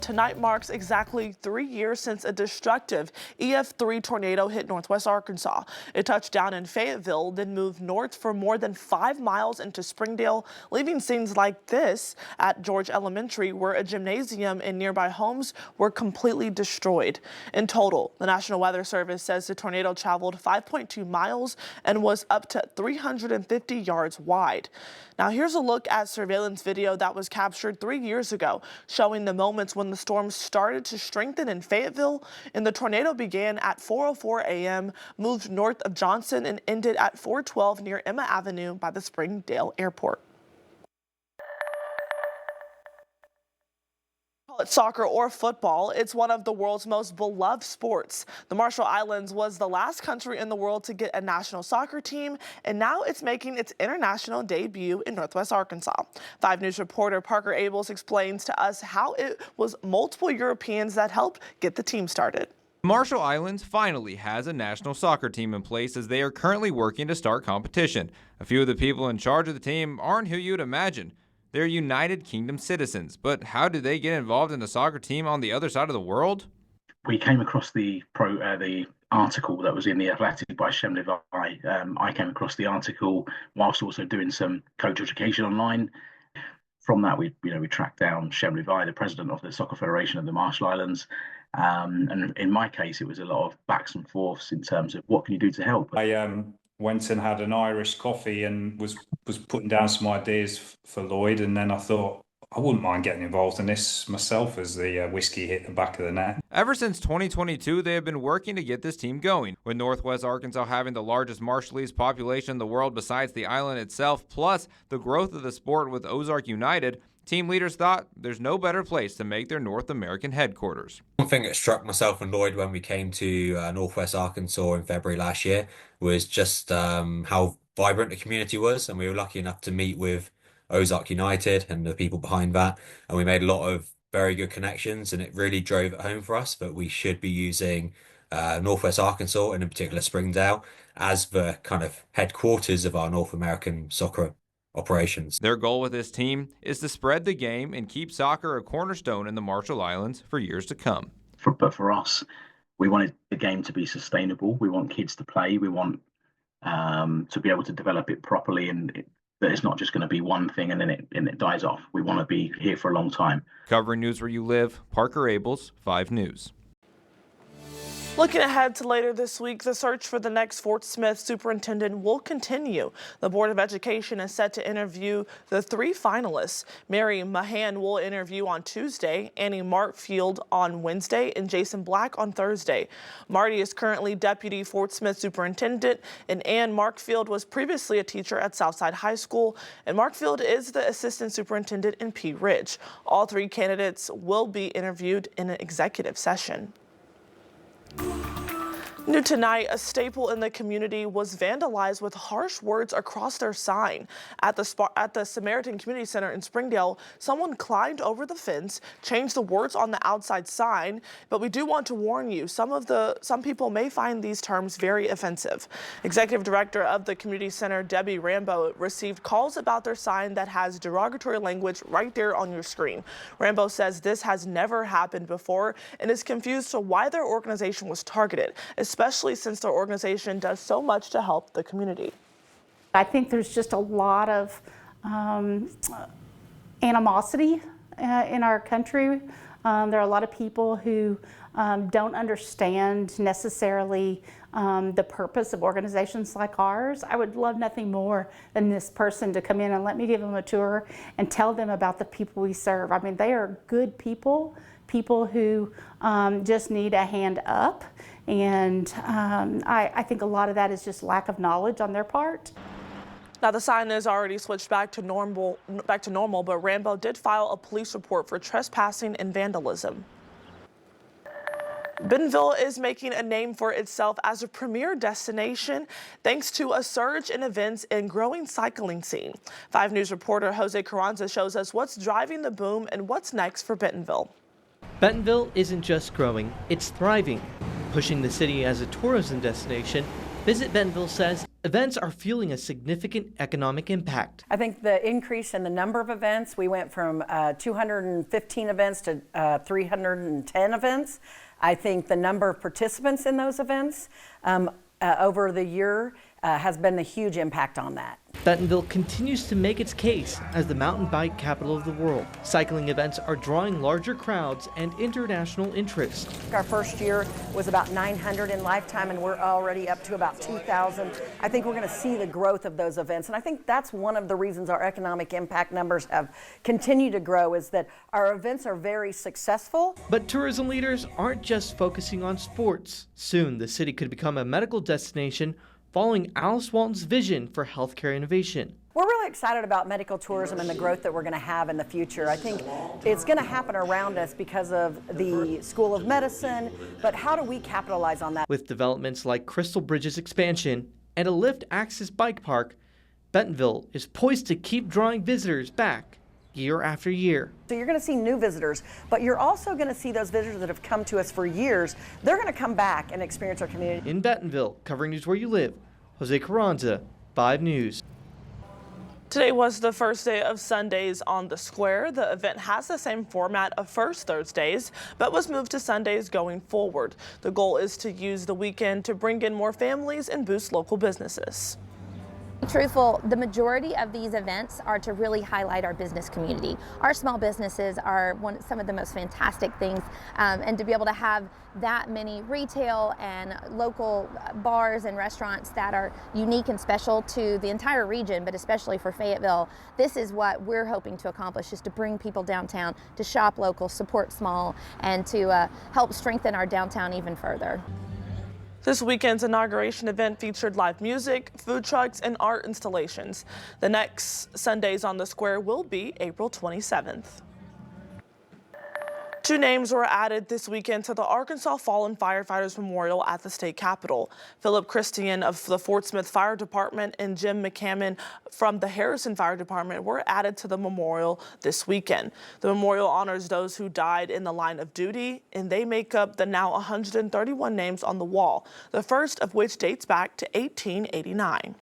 Tonight marks exactly 3 years since a destructive EF3 tornado hit northwest Arkansas. It touched down in Fayetteville, then moved north for more than 5 miles into Springdale, leaving scenes like this at George Elementary, where a gymnasium and nearby homes were completely destroyed. In total, the National Weather Service says the tornado traveled 5.2 miles and was up to 350 yards wide. Now here's a look at surveillance video that was captured 3 years ago, showing the moments when the storm started to strengthen in Fayetteville, and the tornado began at 4:04 a.m., moved north of Johnson, and ended at 4:12 near Emma Avenue by the Springdale Airport. Soccer or football, it's one of the world's most beloved sports. The Marshall Islands was the last country in the world to get a national soccer team, and now it's making its international debut in northwest Arkansas. 5 News reporter Parker Abels explains to us how it was multiple Europeans that helped get the team started. Marshall Islands finally has a national soccer team in place, as they are currently working to start competition. A few of the people in charge of the team aren't who you'd imagine. They're United Kingdom citizens, but how did they get involved in the soccer team on the other side of the world? We came across the article that was in The Athletic by Shem Levi. I came across the article whilst also doing some coach education online. From that, we tracked down Shem Levi, the president of the Soccer Federation of the Marshall Islands. And in my case, it was a lot of backs and forths in terms of what can you do to help. I went and had an Irish coffee and was putting down some ideas for Lloyd, and then I thought I wouldn't mind getting involved in this myself as the whiskey hit the back of the net. Ever since 2022, they have been working to get this team going, with northwest Arkansas having the largest Marshallese population in the world besides the island itself, plus the growth of the sport with Ozark United. Team leaders thought there's no better place to make their North American headquarters. One thing that struck myself and Lloyd when we came to northwest Arkansas in February last year was just how vibrant the community was, and we were lucky enough to meet with Ozark United and the people behind that, and we made a lot of very good connections, and it really drove it home for us that we should be using northwest Arkansas, and in particular Springdale, as the kind of headquarters of our North American soccer operations. Their goal with this team is to spread the game and keep soccer a cornerstone in the Marshall Islands for years to come. But for us, we wanted the game to be sustainable. We want kids to play. We want to be able to develop it properly, and that it's not just going to be one thing and then it dies off. We want to be here for a long time. Covering news where you live, Parker Abels, 5 News. Looking ahead to later this week, the search for the next Fort Smith superintendent will continue. The Board of Education is set to interview the 3 finalists. Mary Mahan will interview on Tuesday, Annie Markfield on Wednesday, and Jason Black on Thursday. Marty is currently Deputy Fort Smith Superintendent, and Ann Markfield was previously a teacher at Southside High School, and Markfield is the Assistant Superintendent in Pea Ridge. All 3 candidates will be interviewed in an executive session. New tonight, a staple in the community was vandalized with harsh words across their sign. At the Samaritan Community Center in Springdale, someone climbed over the fence, changed the words on the outside sign, but we do want to warn you, some people may find these terms very offensive. Executive Director of the Community Center, Debbie Rambo, received calls about their sign that has derogatory language right there on your screen. Rambo says this has never happened before and is confused to why their organization was targeted, especially since their organization does so much to help the community. I think there's just a lot of animosity in our country. There are a lot of people who don't understand necessarily the purpose of organizations like ours. I would love nothing more than this person to come in and let me give them a tour and tell them about the people we serve. I mean, they are good people who just need a hand up. And I think a lot of that is just lack of knowledge on their part. Now, the sign is already switched back to normal, but Rambo did file a police report for trespassing and vandalism. Bentonville is making a name for itself as a premier destination thanks to a surge in events and growing cycling scene. 5 News reporter Jose Carranza shows us what's driving the boom and what's next for Bentonville. Bentonville isn't just growing, it's thriving. Pushing the city as a tourism destination, Visit Bentonville says events are feeling a significant economic impact. I think the increase in the number of events, we went from 215 events to 310 events. I think the number of participants in those events over the year has been a huge impact on that. Bentonville continues to make its case as the mountain bike capital of the world. Cycling events are drawing larger crowds and international interest. Our first year was about 900 in lifetime, and we're already up to about 2,000. I think we're going to see the growth of those events, and I think that's one of the reasons our economic impact numbers have continued to grow, is that our events are very successful. But tourism leaders aren't just focusing on sports. Soon, the city could become a medical destination following Alice Walton's vision for healthcare innovation. We're really excited about medical tourism and the growth that we're going to have in the future. I think it's going to happen around us because of the School of Medicine, but how do we capitalize on that? With developments like Crystal Bridge's expansion and a lift access bike park, Bentonville is poised to keep drawing visitors back year after year. So you're going to see new visitors, but you're also going to see those visitors that have come to us for years. They're going to come back and experience our community. In Bentonville, covering news where you live, Jose Carranza, 5 News. Today was the first day of Sundays on the Square. The event has the same format of first Thursdays, but was moved to Sundays going forward. The goal is to use the weekend to bring in more families and boost local businesses. Truthful, the majority of these events are to really highlight our business community. Our small businesses are some of the most fantastic things, and to be able to have that many retail and local bars and restaurants that are unique and special to the entire region, but especially for Fayetteville, this is what we're hoping to accomplish, is to bring people downtown to shop local, support small, and to help strengthen our downtown even further. This weekend's inauguration event featured live music, food trucks, and art installations. The next Sundays on the Square will be April 27th. 2 names were added this weekend to the Arkansas Fallen Firefighters Memorial at the state capitol. Philip Christian of the Fort Smith Fire Department and Jim McCammon from the Harrison Fire Department were added to the memorial this weekend. The memorial honors those who died in the line of duty, and they make up the now 131 names on the wall, the first of which dates back to 1889.